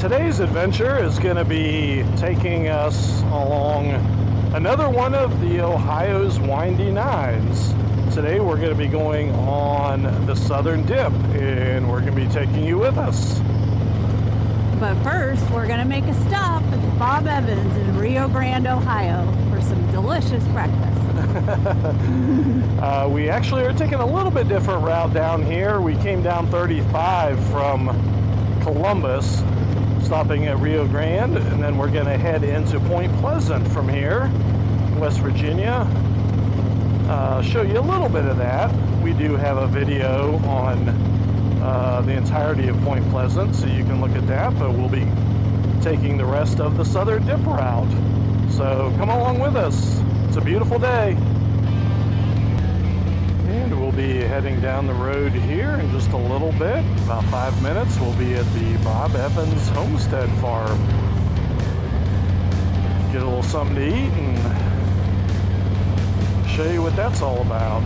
today's adventure is going to be taking us along another one of the Ohio's windy nines. Today we're going to be going on the Southern Dip, and we're going to be taking you with us. But first, we're going to make a stop at Bob Evans in Rio Grande, Ohio for some delicious breakfast. We actually are taking a little bit different route down here. We came down 35 from Columbus, stopping at Rio Grande, and then we're going to head into Point Pleasant from here, West Virginia. Show you a little bit of that. We do have a video on the entirety of Point Pleasant, so you can look at that, but we'll be taking the rest of the Southern Dip route. So come along with us. It's a beautiful day. And we'll be heading down the road here in just a little bit. About 5 minutes, we'll be at the Bob Evans Homestead Farm. Get a little something to eat and show you what that's all about.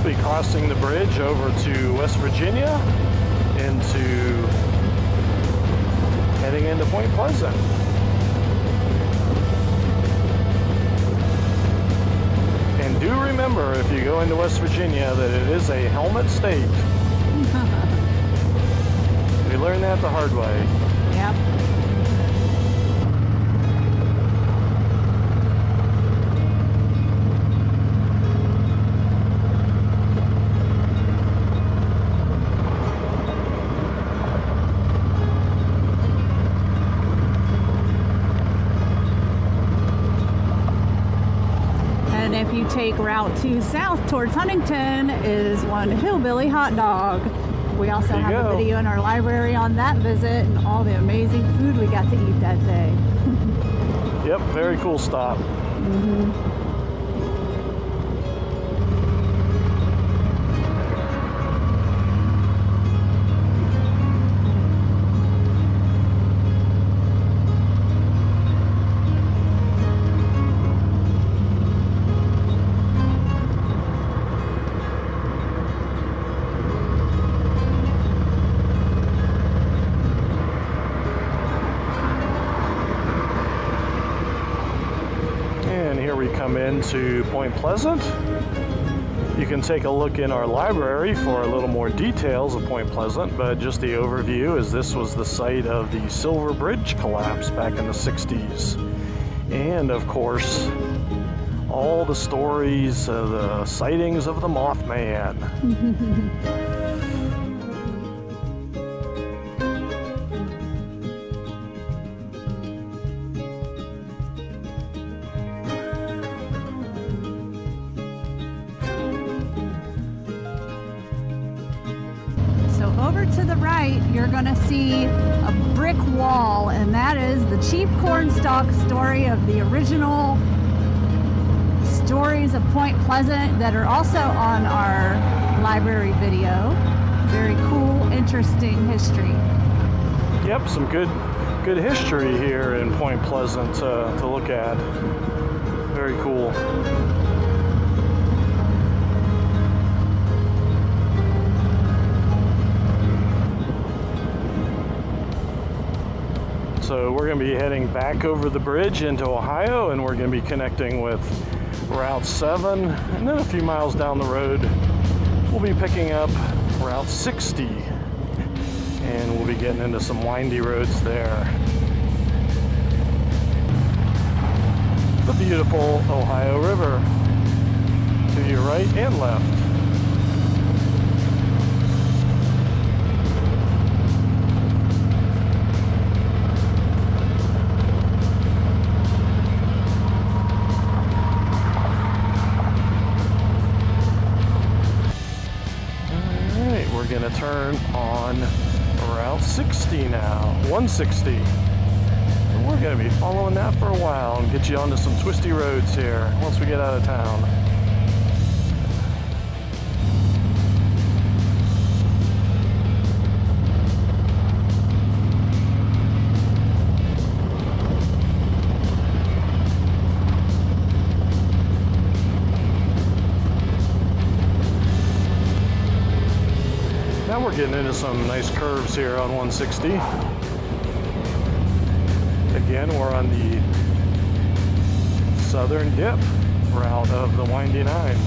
Be crossing the bridge over to West Virginia heading into Point Pleasant. And do remember, if you go into West Virginia, that it is a helmet state. We learned that the hard way. Yep. If you take Route 2 south towards Huntington is one Hillbilly Hot Dog. We also have a video in our library on that visit and all the amazing food we got to eat that day. Yep, very cool stop. Mm-hmm. We come into Point Pleasant. You can take a look in our library for a little more details of Point Pleasant, but just the overview is this was the site of the Silver Bridge collapse back in the 60s. And of course, all the stories, the sightings of the Mothman. Over to the right, you're going to see a brick wall, and that is the cheap cornstalk story of the original stories of Point Pleasant that are also on our library video. Very interesting history. Yep, some good history here in Point Pleasant to look at. Very cool. So we're going to be heading back over the bridge into Ohio, and we're going to be connecting with Route 7, and then a few miles down the road we'll be picking up Route 60, and we'll be getting into some windy roads there. The beautiful Ohio River to your right and left. Gonna turn on Route 60 now, 160. And we're gonna be following that for a while and get you onto some twisty roads here once we get out of town. Now we're getting into some nice curves here on 160. Again, we're on the southern dip route of the Windy Nine.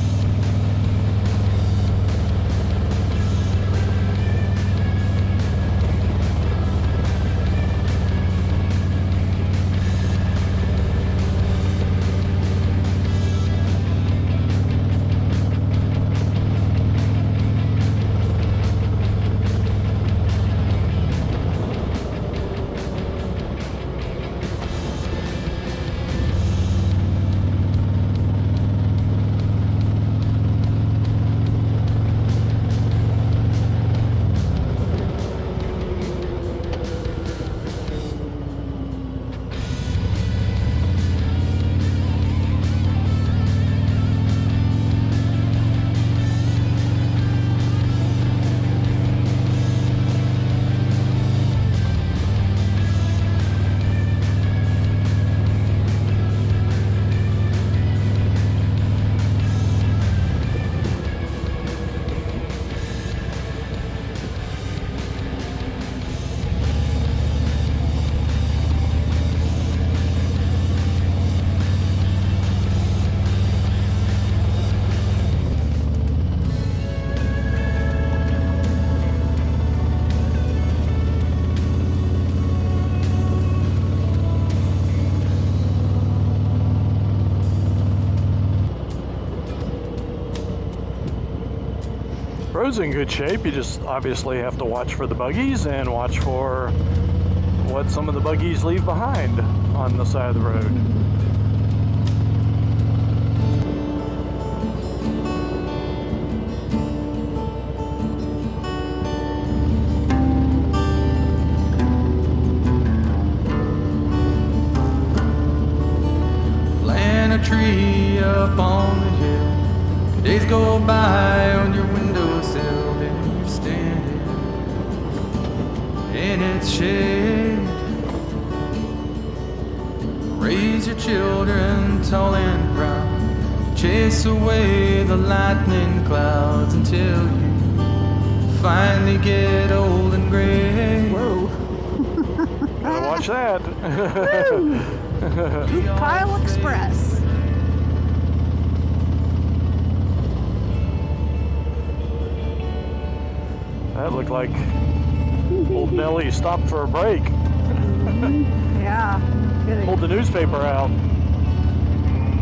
Road's in good shape. You just obviously have to watch for the buggies and watch for what some of the buggies leave behind on the side of the road. Plant a tree up on the hill. Days go by on your windowsill, and you're standing in its shade. Raise your children tall and proud. Chase away the lightning clouds until you finally get old and gray. Whoa. Gotta watch that. Kyle Express. That looked like old Nellie stopped for a break. Yeah. Good. Pulled the newspaper out.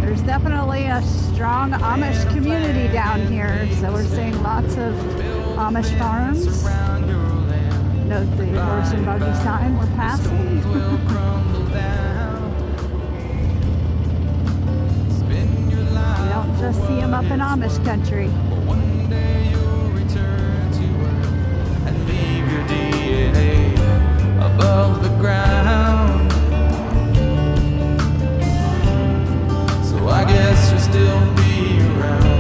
There's definitely a strong Amish community down here, so we're seeing lots of Amish farms. Note the horse and buggy sign we're passing. You don't just see them up in Amish country. One day you'll return to Earth and leave your DNA above the ground. So I guess you'll still be around.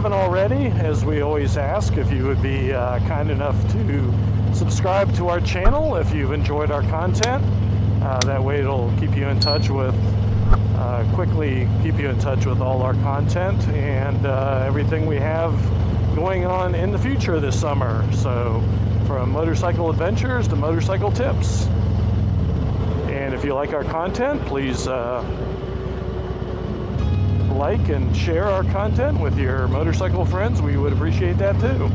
haven't already, as we always ask, if you would be kind enough to subscribe to our channel if you've enjoyed our content. That way it'll keep you in touch with, quickly keep you in touch with all our content and everything we have going on in the future this summer. So from motorcycle adventures to motorcycle tips. And if you like our content, please like and share our content with your motorcycle friends. We would appreciate that too.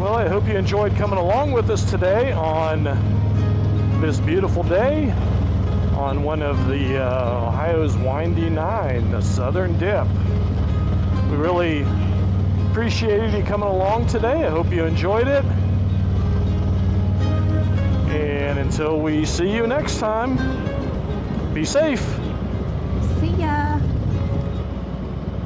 I hope you enjoyed coming along with us today on this beautiful day on one of the Ohio's Windy Nine, the Southern Dip. We really appreciated you coming along today. I hope you enjoyed it. And until we see you next time, be safe. See ya.